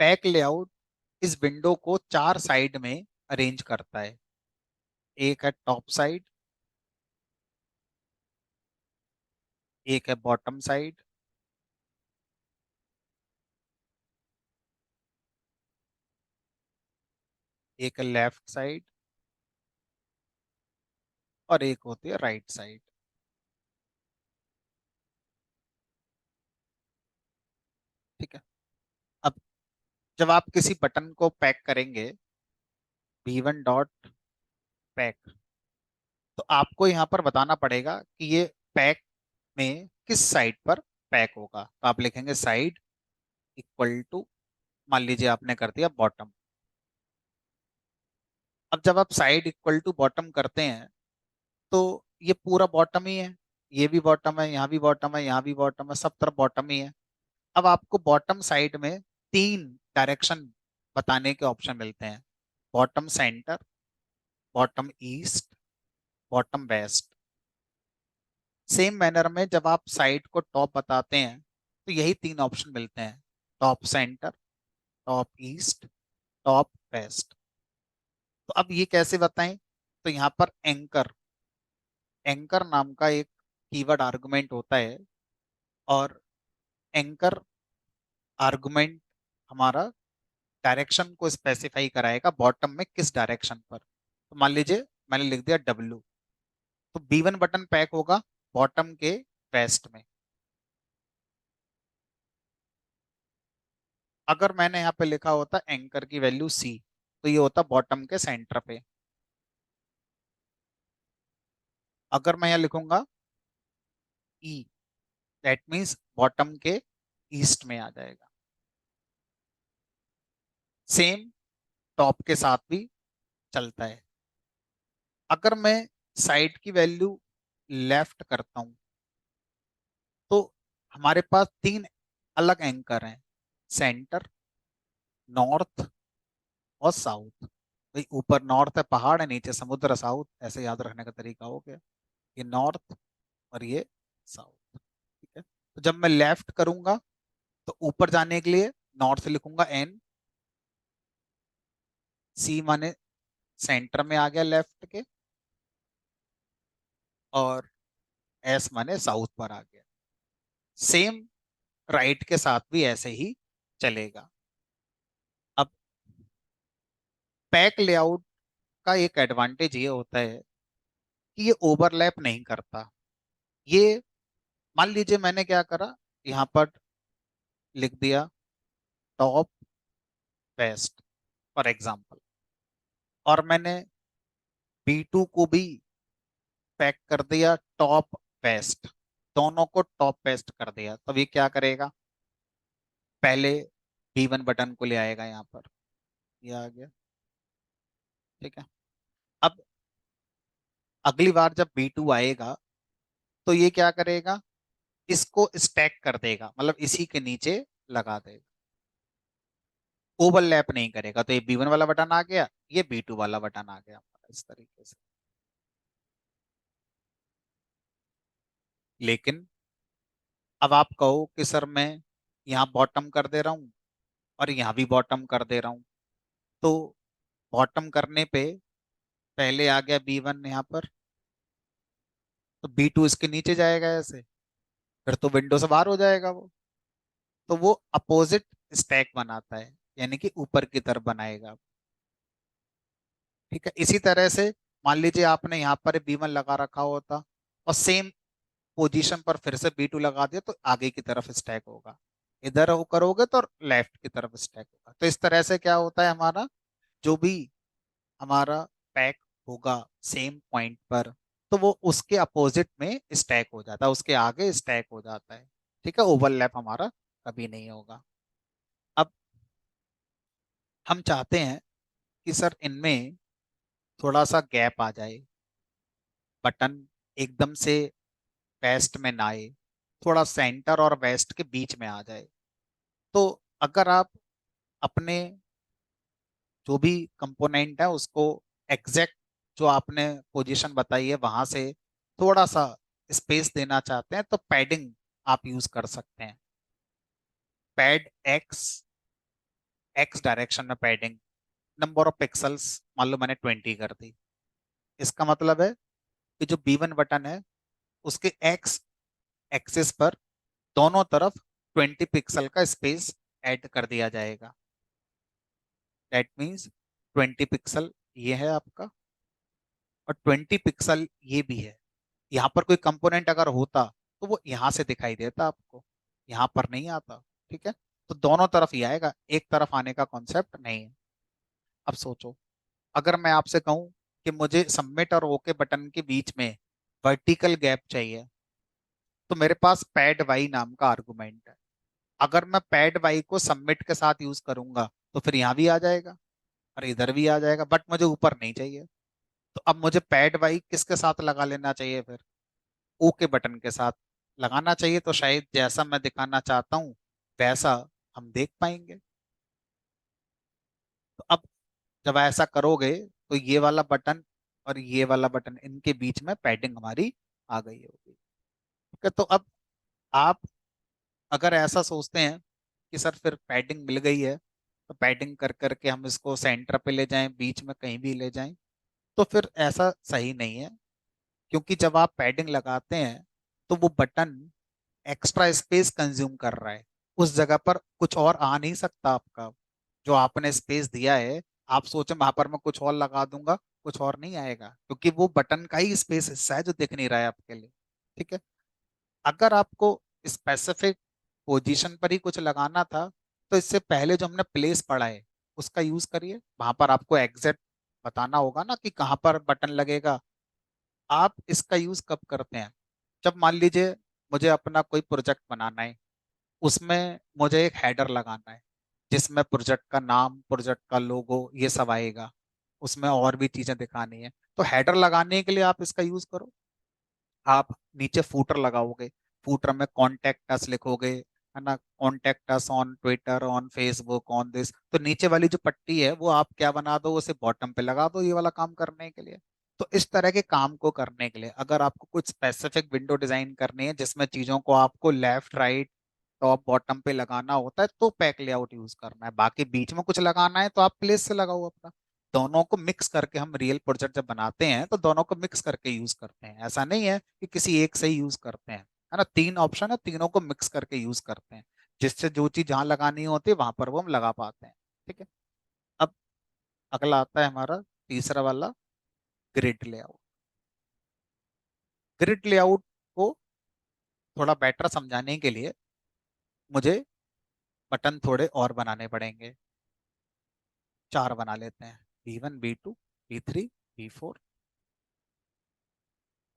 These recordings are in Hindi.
पैक लेआउट इस विंडो को चार साइड में अरेंज करता है। एक है टॉप साइड, एक है बॉटम साइड, एक है लेफ्ट साइड, और एक होती है राइट साइड। ठीक है। अब जब आप किसी बटन को पैक करेंगे, v1 डॉट पैक, तो आपको यहाँ पर बताना पड़ेगा कि ये पैक में किस साइड पर पैक होगा। तो आप लिखेंगे साइड इक्वल टू, मान लीजिए आपने कर दिया बॉटम। अब जब आप साइड इक्वल टू बॉटम करते हैं तो ये पूरा बॉटम ही है। ये भी बॉटम है, यहाँ भी बॉटम है, यहाँ भी बॉटम है, सब तरफ बॉटम ही है। अब आपको बॉटम साइड में तीन डायरेक्शन बताने के ऑप्शन मिलते हैं: bottom centre, bottom east, bottom west. Same manner में जब आप साइड को टॉप बताते हैं तो यही तीन ऑप्शन मिलते हैं: top centre, top east, top west. तो अब ये कैसे बताएं? तो यहाँ पर एंकर, एंकर नाम का एक कीवर्ड आर्गुमेंट होता है, और एंकर आर्गुमेंट हमारा डायरेक्शन को स्पेसिफाई कराएगा, बॉटम में किस डायरेक्शन पर। तो मान लीजिए मैंने लिख दिया W, तो B1 बटन पैक होगा बॉटम के वेस्ट में। अगर मैंने यहाँ पे लिखा होता एंकर की वैल्यू C, तो ये होता बॉटम के सेंटर पे। अगर मैं यहाँ लिखूंगा E, दैट मीन्स बॉटम के ईस्ट में आ जाएगा। सेम टॉप के साथ भी चलता है। अगर मैं साइड की वैल्यू लेफ्ट करता हूं तो हमारे पास तीन अलग एंकर हैं: सेंटर, नॉर्थ और साउथ। भाई ऊपर नॉर्थ है, पहाड़ है, नीचे समुद्र, साउथ, ऐसे याद रखने का तरीका हो गया। ये नॉर्थ और ये साउथ। ठीक है। तो जब मैं लेफ्ट करूंगा तो ऊपर जाने के लिए नॉर्थ लिखूंगा N, C माने सेंटर में आ गया लेफ्ट के, और S माने साउथ पर आ गया। सेम राइट के साथ भी ऐसे ही चलेगा। अब पैक लेआउट का एक एडवांटेज ये होता है कि ये ओवरलैप नहीं करता। ये मान लीजिए मैंने क्या करा, यहाँ पर लिख दिया टॉप वेस्ट फॉर एग्जाम्पल, और मैंने B2 को भी पैक कर दिया टॉप वेस्ट, दोनों को टॉप वेस्ट कर दिया। तब ये क्या करेगा? पहले B1 बटन को ले आएगा यहाँ पर, ये आ गया। ठीक है। अब अगली बार जब B2 आएगा तो ये क्या करेगा? इसको स्टैक कर देगा, मतलब इसी के नीचे लगा देगा, ओवरलैप नहीं करेगा। तो ये B1 वाला बटन आ गया, ये B2 वाला बटन आ गया हमारा, इस तरीके से। लेकिन अब आप कहो कि सर मैं यहाँ बॉटम कर दे रहा हूँ और यहाँ भी बॉटम कर दे रहा हूँ, तो बॉटम करने पे पहले आ गया B1 यहाँ पर, तो B2 इसके नीचे जाएगा ऐसे, फिर तो विंडो से बाहर हो जाएगा वो। तो वो अपोजिट स्टैक बनाता है, यानी कि ऊपर की तरफ बनाएगा। ठीक है। इसी तरह से मान लीजिए आपने यहाँ पर B1 लगा रखा होता और सेम पोजीशन पर फिर से B2 लगा दिया, तो आगे की तरफ स्टैक होगा। इधर वो करोगे तो लेफ्ट की तरफ स्टैक होगा। तो इस तरह से क्या होता है, हमारा जो भी हमारा पैक होगा सेम पॉइंट पर, तो वो उसके अपोजिट में स्टैक हो जाता है, उसके आगे स्टैक हो जाता है। ठीक है। ओवरलैप हमारा कभी नहीं होगा। अब हम चाहते हैं कि सर इनमें थोड़ा सा गैप आ जाए, बटन एकदम से वेस्ट में ना आए, थोड़ा सेंटर और वेस्ट के बीच में आ जाए। तो अगर आप अपने जो भी कंपोनेंट है उसको एग्जैक्ट जो आपने पोजीशन बताई है वहां से थोड़ा सा स्पेस देना चाहते हैं, तो पैडिंग आप यूज कर सकते हैं। पैड X एक्स डायरेक्शन में पैडिंग, नंबर ऑफ पिक्सल्स मान लो मैंने 20 कर दी। इसका मतलब है कि जो B1 बटन है उसके एक्स एक्सिस पर दोनों तरफ 20 पिक्सल का स्पेस ऐड कर दिया जाएगा। दैट मीन्स 20 पिक्सल ये है आपका, और 20 पिक्सल ये भी है। यहाँ पर कोई कंपोनेंट अगर होता तो वो यहाँ से दिखाई देता आपको, यहाँ पर नहीं आता। ठीक है, तो दोनों तरफ ही आएगा, एक तरफ आने का कॉन्सेप्ट नहीं है। अब सोचो, अगर मैं आपसे कहूं कि मुझे सबमिट और ओके बटन के बीच में वर्टिकल गैप चाहिए, तो मेरे पास पैड वाई नाम का आर्गुमेंट है। अगर मैं पैड वाई को सबमिट के साथ यूज करूंगा तो फिर यहाँ भी आ जाएगा और इधर भी आ जाएगा, बट मुझे ऊपर नहीं चाहिए। तो अब मुझे पैड वाई किसके साथ लगा लेना चाहिए फिर? ओके बटन के साथ लगाना चाहिए, तो शायद जैसा मैं दिखाना चाहता हूँ वैसा हम देख पाएंगे। तो अब जब ऐसा करोगे तो ये वाला बटन और ये वाला बटन, इनके बीच में पैडिंग हमारी आ गई होगी। ठीक है, तो अब आप अगर ऐसा सोचते हैं कि सर फिर पैडिंग मिल गई है तो पैडिंग कर करके हम इसको सेंटर पे ले जाएं, बीच में कहीं भी ले जाएं, तो फिर ऐसा सही नहीं है। क्योंकि जब आप पैडिंग लगाते हैं तो वो बटन एक्स्ट्रा स्पेस कंज्यूम कर रहा है, उस जगह पर कुछ और आ नहीं सकता आपका। जो आपने स्पेस दिया है, आप सोचे वहां पर मैं कुछ और लगा दूंगा, कुछ और नहीं आएगा, क्योंकि वो बटन का ही स्पेस हिस्सा है जो दिख नहीं रहा है आपके लिए। ठीक है, अगर आपको स्पेसिफिक पोजीशन पर ही कुछ लगाना था तो इससे पहले जो हमने प्लेस पढ़ा है उसका यूज करिए, वहां पर आपको एग्जैक्ट बताना होगा ना कि कहाँ पर बटन लगेगा। आप इसका यूज कब करते हैं? जब मान लीजिए मुझे अपना कोई प्रोजेक्ट बनाना है, उसमें मुझे एक हेडर लगाना है जिसमें प्रोजेक्ट का नाम, प्रोजेक्ट का लोगो ये सब आएगा, उसमें और भी चीजें दिखानी है। तो हेडर लगाने के लिए आप इसका यूज करो। आप नीचे फूटर लगाओगे, फूटर में कॉन्टेक्ट अस लिखोगे, है ना, contact us on Twitter, on Facebook, on this, तो नीचे वाली जो पट्टी है वो आप क्या बना दो, उसे बॉटम पे लगा दो, ये वाला काम करने के लिए। तो इस तरह के काम को करने के लिए अगर आपको कुछ स्पेसिफिक विंडो डिजाइन करनी है जिसमें चीजों को आपको लेफ्ट राइट टॉप बॉटम पे लगाना होता है, तो पैक लेआउट यूज करना है। बाकी बीच में कुछ लगाना है तो आप प्लेस से लगाओ अपना। दोनों को मिक्स करके हम रियल प्रोजेक्ट जब बनाते हैं तो दोनों को मिक्स करके यूज करते हैं, ऐसा नहीं है कि किसी एक से ही यूज करते हैं। है ना, तीन ऑप्शन है, तीनों को मिक्स करके यूज करते हैं, जिससे जो चीज जहां लगानी होती है वहां पर वो हम लगा पाते हैं। ठीक है, अब अगला आता है हमारा तीसरा वाला, ग्रिड लेआउट। ग्रिड लेआउट को थोड़ा बेटर समझाने के लिए मुझे बटन थोड़े और बनाने पड़ेंगे। चार बना लेते हैं, B1, B2, B3, B4।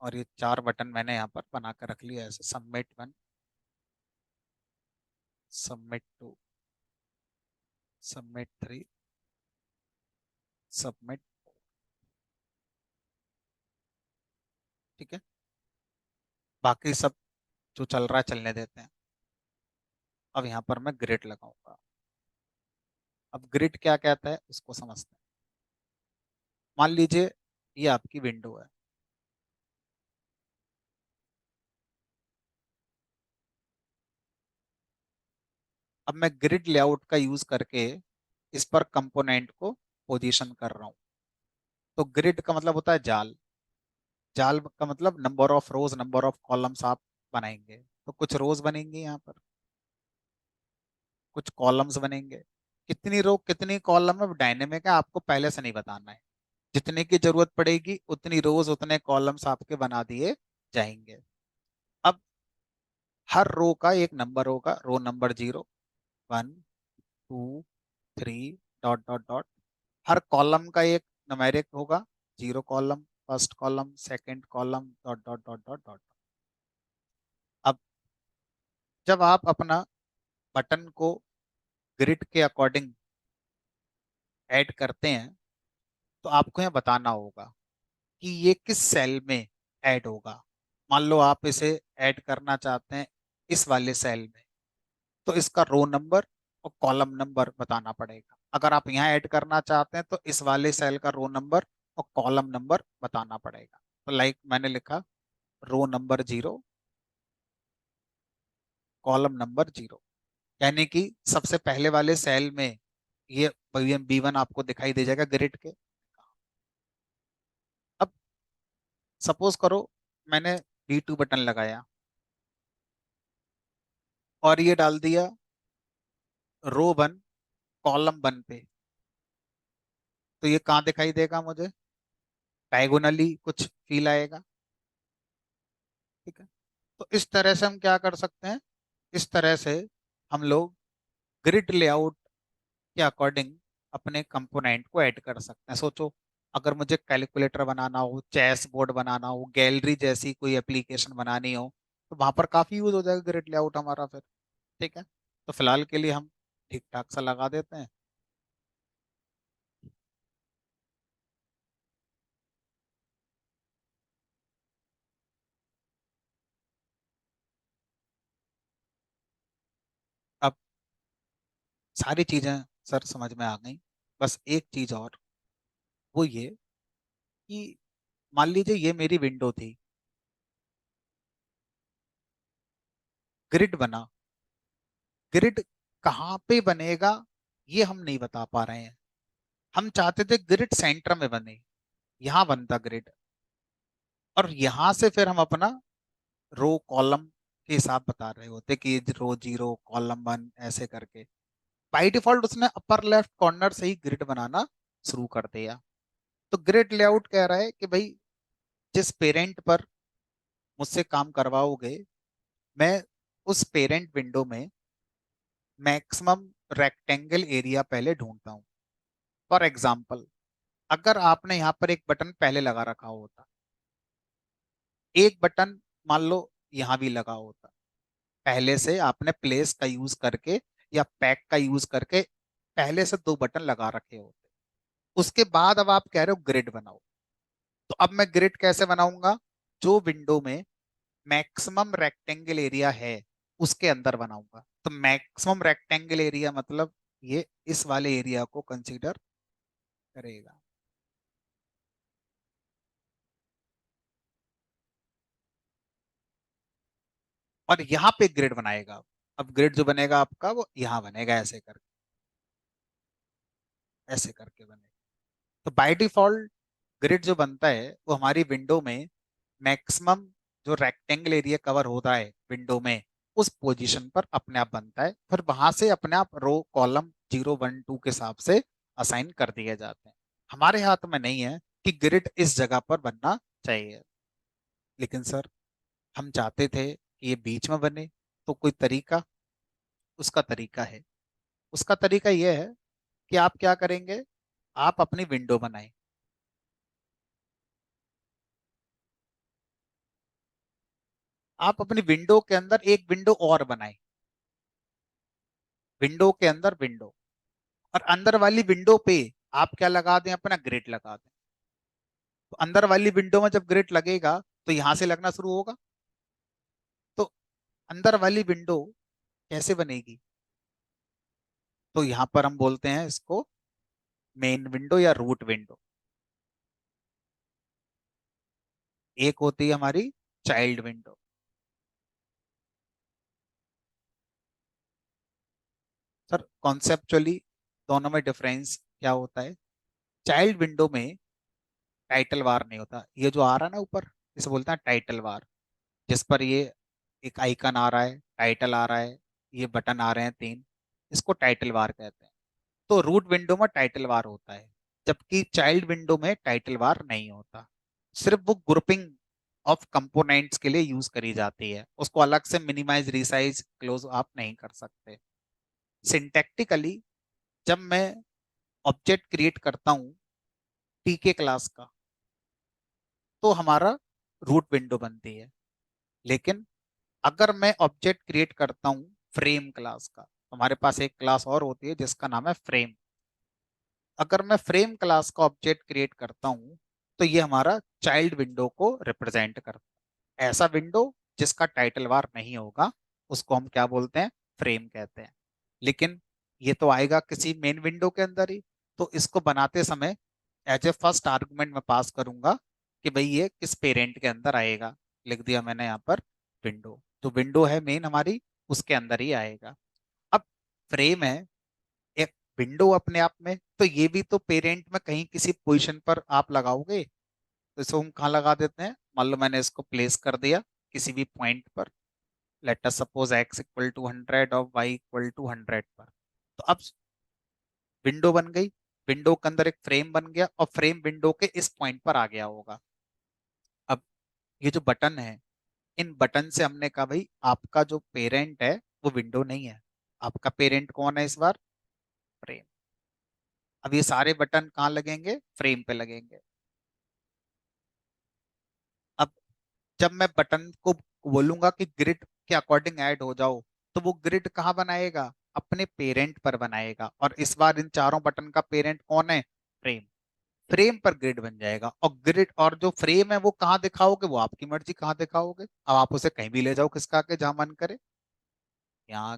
और ये चार बटन मैंने यहाँ पर बना कर रख लिया, ऐसे सबमिट 1, सबमिट 2, सबमिट 3, सबमिट। ठीक है, बाकी सब जो चल रहा है चलने देते हैं। अब यहाँ पर मैं ग्रिड लगाऊंगा। अब ग्रिड क्या कहता है उसको समझते हैं। मान लीजिए ये आपकी विंडो है। अब मैं ग्रिड लेआउट का यूज करके इस पर कंपोनेंट को पोजीशन कर रहा हूँ। तो ग्रिड का मतलब होता है जाल। जाल का मतलब number of rose, number of columns आप बनाएंगे। तो कुछ रोज बनेंगे यहाँ पर, कुछ कॉलम्स बनेंगे। कितनी रो कितनी कॉलम है डायनेमिक है, आपको पहले से नहीं बताना है। जितने की जरूरत पड़ेगी उतनी रोज उतने कॉलम्स आपके बना दिए जाएंगे। अब हर रो का एक नंबर होगा, row number 0, 1, 2, 3, dot dot dot. हर कॉलम का एक न्यूमेरिक होगा, 0 column, first column, second column, dot dot dot dot dot. अब जब आप अपना बटन को ग्रिड के अकॉर्डिंग ऐड करते हैं तो आपको यह बताना होगा कि ये किस सेल में ऐड होगा। मान लो आप इसे ऐड करना चाहते हैं इस वाले सेल में, तो इसका रो नंबर और कॉलम नंबर बताना पड़ेगा। अगर आप यहाँ ऐड करना चाहते हैं तो इस वाले सेल का रो नंबर और कॉलम नंबर बताना पड़ेगा। तो लाइक मैंने लिखा रो नंबर 0, कॉलम नंबर 0, यानी कि सबसे पहले वाले सेल में ये B1 आपको दिखाई दे जाएगा ग्रिड के। अब सपोज करो मैंने B2 बटन लगाया और ये डाल दिया रो 1 कॉलम 1 पे, तो ये कहाँ दिखाई देगा मुझे? डायगोनली कुछ फील आएगा। ठीक है, तो इस तरह से हम क्या कर सकते हैं, इस तरह से हम लोग ग्रिड लेआउट के अकॉर्डिंग अपने कंपोनेंट को ऐड कर सकते हैं। सोचो अगर मुझे कैलकुलेटर बनाना हो, चेस बोर्ड बनाना हो, गैलरी जैसी कोई एप्लीकेशन बनानी हो, तो वहां पर काफी यूज हो जाएगा ग्रिड लेआउट हमारा फिर। ठीक है, तो फिलहाल के लिए हम ठीक ठाक सा लगा देते हैं। अब सारी चीजें सर समझ में आ गई, बस एक चीज और, वो ये कि मान लीजिए ये मेरी विंडो थी, ग्रिड बना, ग्रिड कहाँ पे बनेगा ये हम नहीं बता पा रहे हैं। हम चाहते थे ग्रिड सेंटर में बने, यहाँ बनता ग्रिड, और यहाँ से फिर हम अपना रो कॉलम के हिसाब बता रहे होते कि रो 0 कॉलम 1 ऐसे करके। बाय डिफॉल्ट उसने अपर लेफ्ट कॉर्नर से ही ग्रिड बनाना शुरू कर दिया। तो ग्रिड लेआउट कह रहा है कि भाई जिस पेरेंट पर मुझसे काम करवाओगे, मैं उस पेरेंट विंडो में मैक्सिमम रेक्टेंगल एरिया पहले ढूंढता हूँ। फॉर एग्जाम्पल, अगर आपने यहाँ पर एक बटन पहले लगा रखा होता, एक बटन मान लो यहाँ भी लगा होता, पहले से आपने प्लेस का यूज करके या पैक का यूज करके पहले से 2 बटन लगा रखे होते, उसके बाद अब आप कह रहे हो ग्रिड बनाओ, तो अब मैं ग्रिड कैसे बनाऊंगा? जो विंडो में मैक्सिमम रेक्टेंगल एरिया है उसके अंदर बनाऊंगा। तो मैक्सिमम रेक्टेंगल एरिया मतलब ये इस वाले एरिया को कंसीडर करेगा। और यहाँ पे ग्रिड बनाएगा। अब ग्रिड जो बनेगा आपका वो यहाँ बनेगा, ऐसे करके बनेगा। तो बाय डिफॉल्ट ग्रिड जो बनता है वो हमारी विंडो में मैक्सिमम जो रेक्टेंगल एरिया कवर होता है विंडो में, उस पोजीशन पर अपने आप बनता है, फिर वहां से अपने आप रो कॉलम 0 1 2 के हिसाब से असाइन कर दिए जाते हैं। हमारे हाथ में नहीं है कि ग्रिड इस जगह पर बनना चाहिए, लेकिन सर हम चाहते थे कि ये बीच में बने, तो कोई तरीका? उसका तरीका है, उसका तरीका यह है कि आप क्या करेंगे, आप अपनी विंडो बनाएं, आप अपनी विंडो के अंदर एक विंडो और बनाएं, विंडो के अंदर विंडो, और अंदर वाली विंडो पे आप क्या लगा दें, अपना ग्रिड लगा दें। तो अंदर वाली विंडो में जब ग्रिड लगेगा तो यहां से लगना शुरू होगा। तो अंदर वाली विंडो कैसे बनेगी? तो यहाँ पर हम बोलते हैं इसको मेन विंडो या रूट विंडो। एक होती है हमारी चाइल्ड विंडो। सर कॉन्सेप्चुअली दोनों में डिफरेंस क्या होता है? चाइल्ड विंडो में टाइटल बार नहीं होता, ये जो आ रहा है ना ऊपर, इसे बोलते हैं टाइटल बार, जिस पर ये एक आइकन आ रहा है, टाइटल आ रहा है, ये बटन आ रहे हैं 3, इसको टाइटल बार कहते हैं। तो रूट विंडो में टाइटल बार होता है, जबकि चाइल्ड विंडो में टाइटल बार नहीं होता। सिर्फ वो ग्रुपिंग ऑफ कंपोनेंट्स के लिए यूज करी जाती है, उसको अलग से मिनिमाइज रिसाइज क्लोज आप नहीं कर सकते। सिंटैक्टिकली जब मैं ऑब्जेक्ट क्रिएट करता हूँ टीके क्लास का, तो हमारा रूट विंडो बनती है। लेकिन अगर मैं ऑब्जेक्ट क्रिएट करता हूँ फ्रेम क्लास का, हमारे पास एक क्लास और होती है जिसका नाम है फ्रेम, अगर मैं फ्रेम क्लास का ऑब्जेक्ट क्रिएट करता हूँ तो ये हमारा चाइल्ड विंडो को रिप्रेजेंट करता है। ऐसा विंडो जिसका टाइटल बार नहीं होगा उसको हम क्या बोलते हैं? फ्रेम कहते हैं। लेकिन ये तो आएगा किसी मेन विंडो के अंदर ही, तो इसको बनाते समय एज ए फर्स्ट आर्गुमेंट में पास करूंगा कि भाई ये किस पेरेंट के अंदर आएगा। लिख दिया मैंने यहाँ पर विंडो, तो विंडो है मेन हमारी, उसके अंदर ही आएगा। अब फ्रेम है, एक विंडो अपने आप में, तो ये भी तो पेरेंट में कहीं किसी पोजीशन पर आप लगाओगे। तो इसको हम कहाँ लगा देते हैं, मान लो मैंने इसको प्लेस कर दिया किसी भी पॉइंट पर, let us suppose x equal to 100 और y इक्वल टू 100 पर। तो अब विंडो बन गई, विंडो के अंदर एक फ्रेम बन गया और फ्रेम विंडो के इस पॉइंट पर आ गया होगा। अब ये जो बटन है, इन बटन से हमने कहा भाई आपका जो पेरेंट है वो विंडो नहीं है, आपका पेरेंट कौन है इस बार, फ्रेम। अब ये सारे बटन कहाँ लगेंगे, फ्रेम पे लगेंगे। अब जब मैं बटन को बोलूंगा कि ग्रिड के अकॉर्डिंग ऐड हो जाओ, तो वो ग्रिड कहाँ बनाएगा, अपने पेरेंट पर बनाएगा, और इस बार इन चारों बटन का पेरेंट कौन है, फ्रेम। फ्रेम पर ग्रिड बन जाएगा, और ग्रिड और जो फ्रेम है वो कहाँ दिखाओगे, वो आपकी मर्जी कहाँ दिखाओगे, अब आप उसे कहीं भी ले जाओ, किसका आगे जहां मन करे। यहाँ